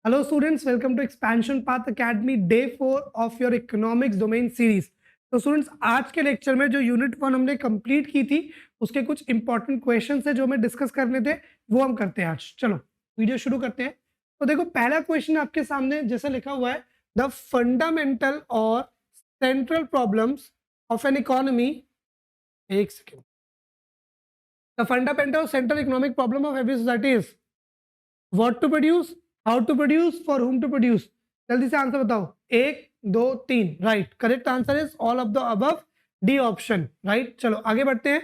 Hello students, welcome to Expansion Path Academy Day 4 of your Economics Domain Series. तो students आज के lecture में जो यूनिट 1 हमने कंप्लीट की थी उसके कुछ इंपॉर्टेंट क्वेश्चंस है जो हमें डिस्कस करने थे, वो हम करते हैं आज। चलो वीडियो शुरू करते हैं। तो देखो पहला क्वेश्चन आपके सामने जैसे लिखा हुआ है, द फंडामेंटल और central problems of an economy. एक second. The fundamental central economic problem of every society is what to produce, how to produce, for whom to produce. जल्दी से आंसर बताओ। एक दो तीन, right. Correct answer is all of the above, D option, right. चलो आगे बढ़ते हैं।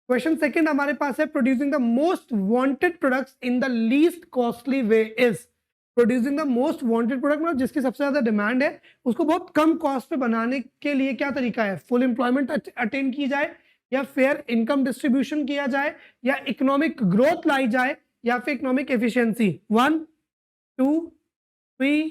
क्वेश्चन सेकंड हमारे पास है, producing the most wanted products in the least costly way is. Producing the most wanted product मतलब जिसकी सबसे ज्यादा डिमांड है उसको बहुत कम कॉस्ट पे बनाने के लिए क्या तरीका है? फुल एम्प्लॉयमेंट अटेन की जाए, या फेयर इनकम डिस्ट्रीब्यूशन किया जाए, या इकोनॉमिक ग्रोथ लाई जाए, या फिर economic efficiency. 1 2 3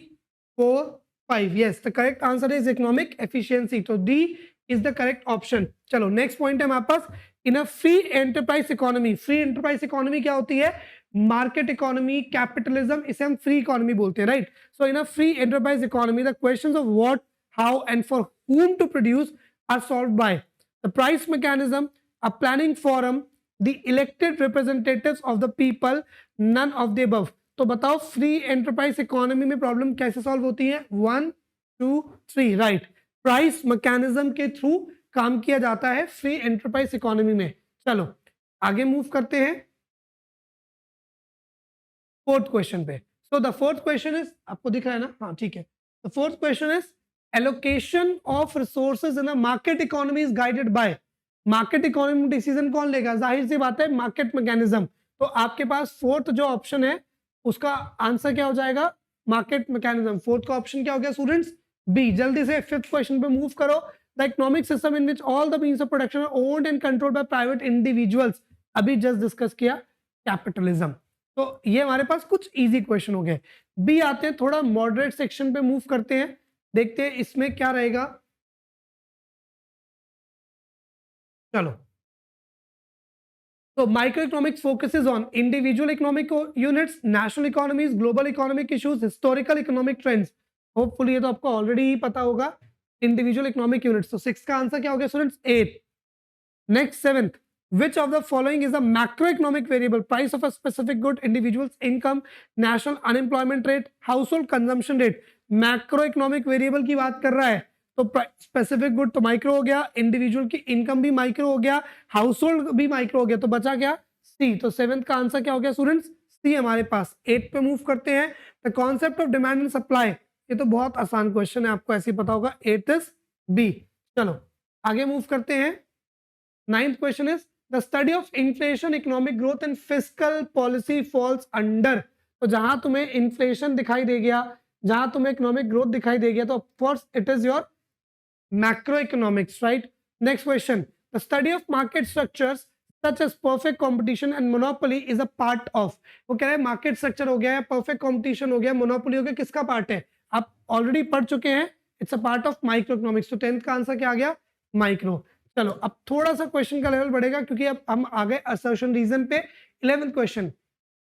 4 5। Yes, the correct answer is economic efficiency. तो D is the correct option. चलो नेक्स्ट पॉइंट है हमारे पास, in a free enterprise economy. Free enterprise economy क्या होती है? मार्केट इकोनॉमी, कैपिटलिज्म, इसे हम फ्री इकोनॉमी बोलते हैं, right. So in a free enterprise economy the questions of what, how and for whom to produce are solved by the price mechanism, a planning forum, the elected representatives of the people, none of the above। तो बताओ free enterprise economy में problem कैसे solve होती है? 1 2 3, right. Price mechanism के through काम किया जाता है फ्री एंटरप्राइज इकोनॉमी में। चलो आगे मूव करते हैं फोर्थ क्वेश्चन पे। So the fourth question is, आपको दिख रहा है ना? हाँ ठीक है। The fourth question is, allocation of resources in a market economy is guided by. Market economy में डिसीजन कौन लेगा? जाहिर सी बात है, मार्केट मैकेनिज्म। तो आपके पास फोर्थ जो ऑप्शन है उसका आंसर क्या हो जाएगा? Market mechanism. फोर्थ का ऑप्शन क्या हो गया स्टूडेंट्स? बी। जल्दी से फिफ्थ क्वेश्चन पे मूव करो। The economic system in which all the means of production are owned and controlled by private individuals. अभी जस्ट डिस्कस किया कैपिटलिज्म। तो ये हमारे पास कुछ इजी क्वेश्चन हो गए। बी आते हैं, थोड़ा मॉडरेट सेक्शन पे मूव करते हैं, देखते हैं इसमें क्या रहेगा। चलो, तो micro economics focuses on individual economic units, national economies, global economic issues, historical economic trends. Hopefully ये तो आपको ऑलरेडी ही पता होगा, इंडिविजुअल इकोनॉमिक यूनिट्स। तो 6 का आंसर क्या हो गया students? 8। Next, seventh, which of the following is a macroeconomic variable? Price of a specific good, individual's income, national unemployment rate, household consumption rate। Macroeconomic variable की बात कर रहा है तो स्पेसिफिक गुड तो माइक्रो हो गया, इंडिविजुअल की इनकम भी माइक्रो हो गया, हाउस होल्ड भी माइक्रो हो गया, तो बचा क्या? सी। तो सेवेंथ का आंसर क्या हो गया स्टूडेंट्स? सी हमारे पास। 8 पे मूव करते हैं, the concept of demand and supply. ये तो बहुत आसान क्वेश्चन है, आपको ऐसे ही पता होगा। 8 इज बी। चलो आगे मूव करते हैं। Ninth question is, the study of inflation, economic growth and fiscal policy falls under। तो जहां तुम्हें इन्फ्लेशन दिखाई दे गया, जहां तुम्हें इकोनॉमिक ग्रोथ दिखाई दे गया, तो of course it is your macroeconomics, right. Next question, the study of market structures such as perfect competition and monopoly is a part of. वो कह रहे हैं मार्केट स्ट्रक्चर हो गया, परफेक्ट कंपटीशन हो गया, मोनोपोली हो गया, किसका पार्ट है? आप ऑलरेडी पढ़ चुके हैं, it's a part of micro economics. तो 10th का आंसर क्या आ गया? माइक्रो। चलो अब थोड़ा सा क्वेश्चन का लेवल बढ़ेगा क्योंकि अब हम आ गए असर्शन रीजन पे। 11th question,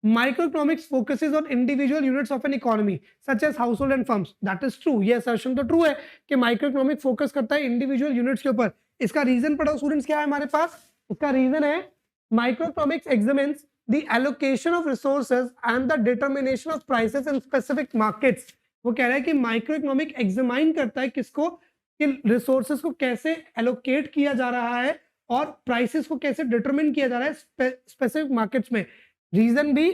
microeconomics focuses on individual units of an economy such as household and firms. That is true. ये असर्शन तो ट्रू है कि माइक्रोइकोनॉमिक फोकस करता है इंडिविजुअल यूनिट्स के ऊपर। इसका रीजन पढ़ो स्टूडेंट्स, क्या है हमारे पास? इसका रीजन है, microeconomics examines the allocation of resources and the determination of prices in specific markets. वो कह रहा है कि माइक्रोइकोनॉमिक एग्जामाइन करता है किसको? कि रिसोर्सेज को कैसे एलोकेट किया जा रहा है और प्राइसेस को कैसे डिटरमिन किया जा रहा है स्पेसिफिक मार्केट्स में। रीजन भी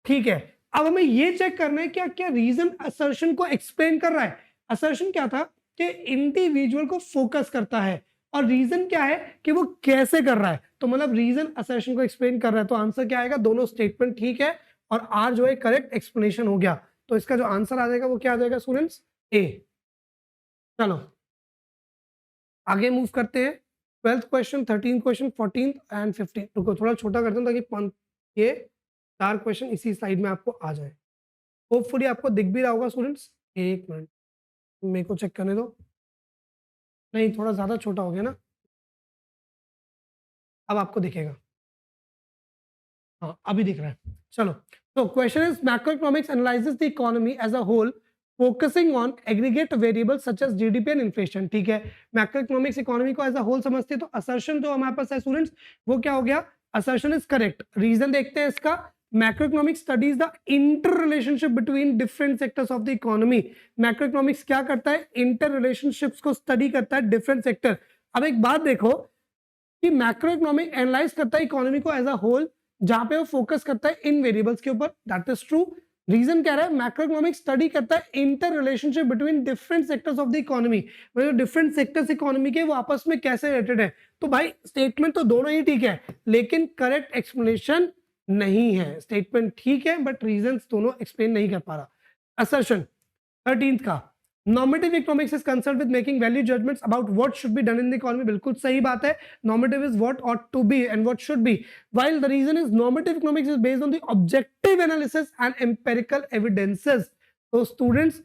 ठीक है। अब हमें ये चेक करना है क्या क्या रीजन असर्शन को एक्सप्लेन कर रहा है। असर्शन क्या था कि इंडिविजुअल को फोकस करता है, और रीजन क्या है कि वो कैसे कर रहा है। तो मतलब रीजन असर्शन को एक्सप्लेन कर रहा है, तो आंसर क्या आएगा? दोनों स्टेटमेंट ठीक है और आर जो है करेक्ट एक्सप्लेनेशन हो गया। तो इसका जो आंसर आ जाएगा वो क्या आ जाएगा स्टूडेंट्स? ए। चलो आगे मूव करते हैं। 12th question, 13th question, 14th and 15th। रुको थोड़ा छोटा करते हैं ताकि ये 4 क्वेश्चन इसी स्लाइड में आपको आ जाए। होपफुली आपको दिख भी रहा होगा स्टूडेंट्स। एक मिनट मेरे को चेक करने दो। नहीं, थोड़ा ज्यादा छोटा हो गया ना, अब आपको दिखेगा। हाँ अभी दिख रहा है। चलो So question is macroeconomics analyzes the economy as a whole focusing on aggregate variables such as GDP and inflation. ठीक है, macroeconomics इकोनॉमी को एज अ होल समझते हैं, तो assertion जो हमारे पास है स्टूडेंट्स वो क्या हो गया, assertion is correct. रीजन देखते हैं इसका, macroeconomics studies the interrelationship between different sectors of the economy. macroeconomics क्या करता है, interrelationships को study करता है different sector. अब एक बात देखो कि मैक्रोइकोनॉमिक एनालाइज करता है इकोनॉमी को एज अ होल, जहां पे वो फोकस करता है इन वेरिएबल्स के ऊपर, दैट इज ट्रू. रीजन क्या रहा है, मैक्रोइकोनॉमिक स्टडी करता है inter relationship between different sectors of the economy, मतलब डिफरेंट सेक्टर्स इकोनॉमी के वो आपस में कैसे रिलेटेड है. तो भाई स्टेटमेंट तो दोनों ही ठीक है, लेकिन करेक्ट एक्सप्लेनेशन नहीं है. स्टेटमेंट ठीक है बट रीजन दोनों एक्सप्लेन नहीं कर पा रहा. असर्शन 13th का, normative economics is concerned with making value judgments about what should be done in the economy. बिल्कुल सही बात है, normative is what ought to be and what should be, while the reason is normative economics is based on the objective analysis and empirical evidences. तो students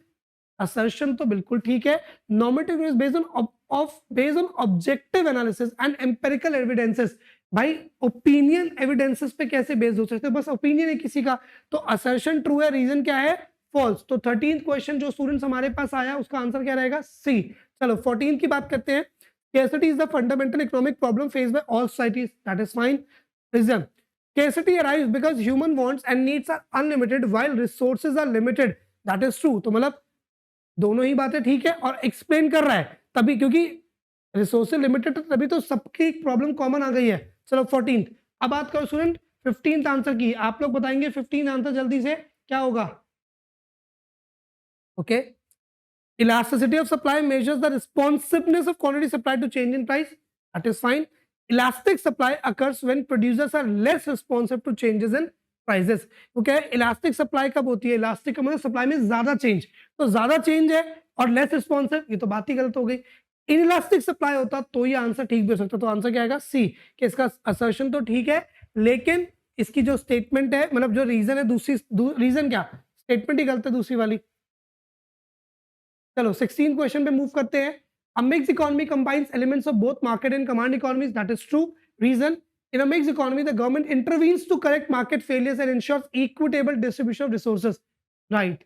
assertion तो बिल्कुल ठीक है, normative is based on objective analysis and empirical evidences. भाई opinion evidences पे कैसे based हो सकते हैं, बस ओपिनियन है किसी का, तो असर्शन ट्रू है, रीजन क्या है, फॉल्स. तो 13th क्वेश्चन जो स्टूडेंट्स हमारे पास आया उसका आंसर क्या रहेगा, सी. चलो 14th की बात करते हैं. Scarcity is the fundamental economic problem faced by all societies. That is fine. Reason. Scarcity arrives because human wants and needs are unlimited while resources are limited. That is true. तो मतलब दोनों ही बातें ठीक है और एक्सप्लेन कर रहा है तभी, क्योंकि रिसोर्सेज लिमिटेड तभी तो सबकी प्रॉब्लम कॉमन आ गई है. चलो 14th. अब बात करो स्टूडेंट 15th आंसर की, आप लोग बताएंगे 15th आंसर जल्दी से क्या होगा. Okay. Elasticity of supply measures the responsiveness of quantity supplied to change in price. That is fine. Elastic supply occurs when producers are less responsive to changes in prices. Okay. Elastic supply कब होती है, elastic का मतलब supply में ज्यादा change, तो ज्यादा change है और लेस रिस्पॉन्सिव, ये तो बात ही गलत हो गई. इनइलास्टिक सप्लाई होता तो ये आंसर ठीक भी हो सकता. तो आंसर क्या आएगा, सी, कि इसका असर्शन तो ठीक है लेकिन इसकी जो स्टेटमेंट है, मतलब जो रीजन है, रीजन क्या, स्टेटमेंट ही गलत है दूसरी वाली. चलो 16th क्वेश्चन पे मूव करते हैं. A mixed economy combines elements of both market and command economies. That is true. Reason. In a mixed economy, the government intervenes to correct market failures and ensures equitable distribution of resources. Right.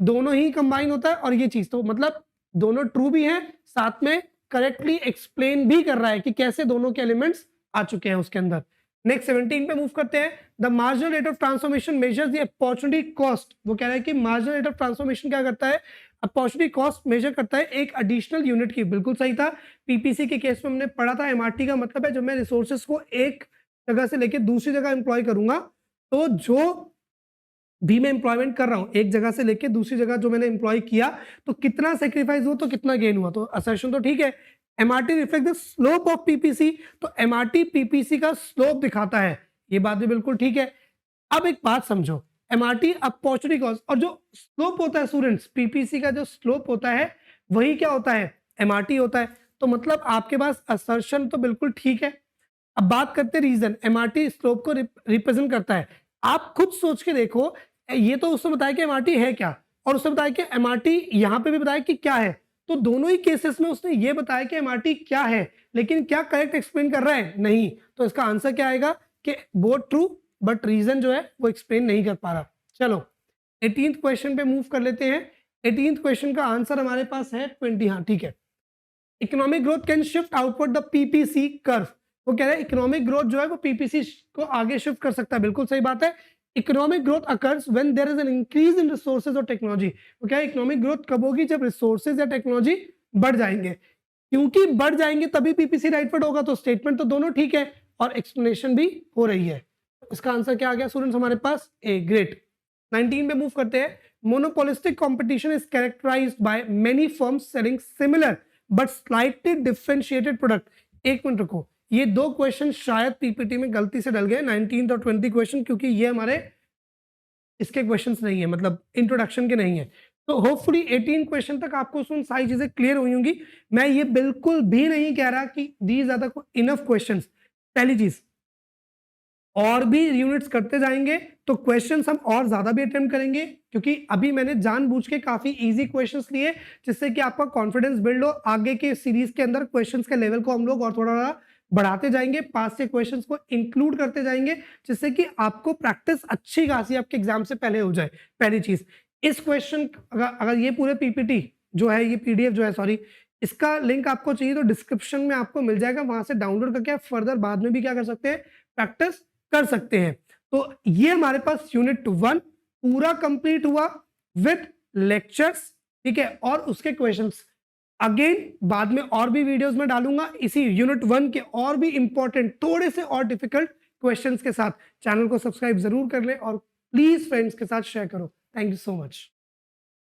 दोनों ही combine होता है और ये चीज तो मतलब दोनों true भी हैं, साथ में करेक्टली एक्सप्लेन भी कर रहा है कि कैसे दोनों के एलिमेंट्स आ चुके हैं उसके अंदर. नेक्स्ट 17 पे मूव करते हैं. The marginal rate of transformation measures the opportunity cost. वो कह रहा है कि मार्जिनल रेट ऑफ ट्रांसफॉर्मेशन क्या करता है, अपॉर्चुनिटी कॉस्ट मेजर करता है एक एडिशनल यूनिट की. बिल्कुल सही था. पीपीसी के केस में हमने पढ़ा था, एमआरटी का मतलब है जब मैं रिसोर्सेज को एक जगह से लेके दूसरी जगह एम्प्लॉय करूंगा, तो जो भी मैं एम्प्लॉयमेंट कर रहा हूं एक जगह से लेके दूसरी जगह जो मैंने एम्प्लॉय किया, तो कितना सेक्रीफाइस हुआ तो कितना गेन हुआ. तो असर्शन तो ठीक है. MRT reflect the slope of PPC, तो एमआरटी पीपीसी का स्लोप दिखाता है, ये बात भी बिल्कुल ठीक है. अब एक बात समझो, एमआरटी अपॉर्चुनिटी कॉस्ट और जो स्लोप होता है स्टूडेंट्स, पीपीसी का जो स्लोप होता है वही क्या होता है, एमआरटी होता है. तो मतलब आपके पास असर्शन तो बिल्कुल ठीक है. अब बात करते हैं रीजन. एमआरटी स्लोप को रिप्रेजेंट करता है. आप खुद सोच के देखो, ये तो उसने बताया कि एमआरटी है क्या, और उसने बताया कि एमआरटी यहां पे भी बताया कि क्या है. तो दोनों ही केसेस में उसने ये बताया कि एमआरटी क्या है, लेकिन क्या करेक्ट एक्सप्लेन कर रहा है, नहीं. तो इसका आंसर क्या आएगा कि बोथ ट्रू बट रीजन जो है वो एक्सप्लेन नहीं कर पा रहा. चलो 18th क्वेश्चन पे मूव कर लेते हैं. 18th क्वेश्चन का आंसर हमारे पास है 20. हाँ ठीक है. Economic growth can shift outward the PPC curve. वो कह रहा है इकोनॉमिक ग्रोथ जो है वो पीपीसी को आगे शिफ्ट कर सकता है. बिल्कुल सही बात है. Economic growth occurs when there is an increase in resources और टेक्नोलॉजी. वो क्या है, इकोनॉमिक ग्रोथ कब होगी, जब रिसोर्सेज या टेक्नोलॉजी बढ़ जाएंगे. क्योंकि बढ़ जाएंगे तभी पीपीसी राइटवर्ड होगा. तो स्टेटमेंट तो दोनों ठीक है और एक्सप्लेनेशन भी हो रही है. इसका आंसर क्या आ गया स्टूडेंट्स हमारे पास, ए. ग्रेट. 19 पे मूव करते हैं. Monopolistic competition is characterized by many firms selling similar but slightly differentiated product. एक मिनट रुको, ये दो क्वेश्चन शायद पीपीटी में गलती से डल गए, 19 और 20 क्वेश्चन, क्योंकि ये हमारे इसके क्वेश्चंस नहीं है, मतलब इंट्रोडक्शन के नहीं है. तो होपफुली 18 क्वेश्चन तक आपको सारी चीजें क्लियर हुई होंगी. मैं ये बिल्कुल भी नहीं कह रहा कि these are the enough questions. पहली चीज, और भी यूनिट्स करते जाएंगे तो क्वेश्चंस हम और ज्यादा भी अटेम्प्ट करेंगे, क्योंकि अभी मैंने जानबूझ के काफी इजी क्वेश्चंस लिए जिससे कि आपका कॉन्फिडेंस बिल्ड हो. आगे के सीरीज के अंदर क्वेश्चंस के लेवल को हम लोग और थोड़ा बढ़ाते जाएंगे, पास के क्वेश्चंस को इंक्लूड करते जाएंगे, जिससे कि आपको प्रैक्टिस अच्छी खासी आपके एग्जाम से पहले हो जाए। पहली चीज, इस क्वेश्चन अगर ये पूरे पीपीटी जो है, ये पीडीएफ जो है, सॉरी, इसका लिंक आपको चाहिए तो डिस्क्रिप्शन में आपको मिल जाएगा, वहां से डाउनलोड करके आप फर्दर बाद में भी क्या कर सकते हैं, प्रैक्टिस कर सकते हैं। तो ये हमारे पास यूनिट 1 पूरा कंप्लीट हुआ विद लेक्चर्स, ठीक है, और उसके क्वेश्चंस। अगेन बाद में और भी वीडियोस में डालूंगा इसी यूनिट 1 के और भी इंपॉर्टेंट, थोड़े से और डिफिकल्ट क्वेश्चंस के साथ। चैनल को सब्सक्राइब जरूर कर ले और प्लीज फ्रेंड्स के साथ शेयर करो। Thank you so much.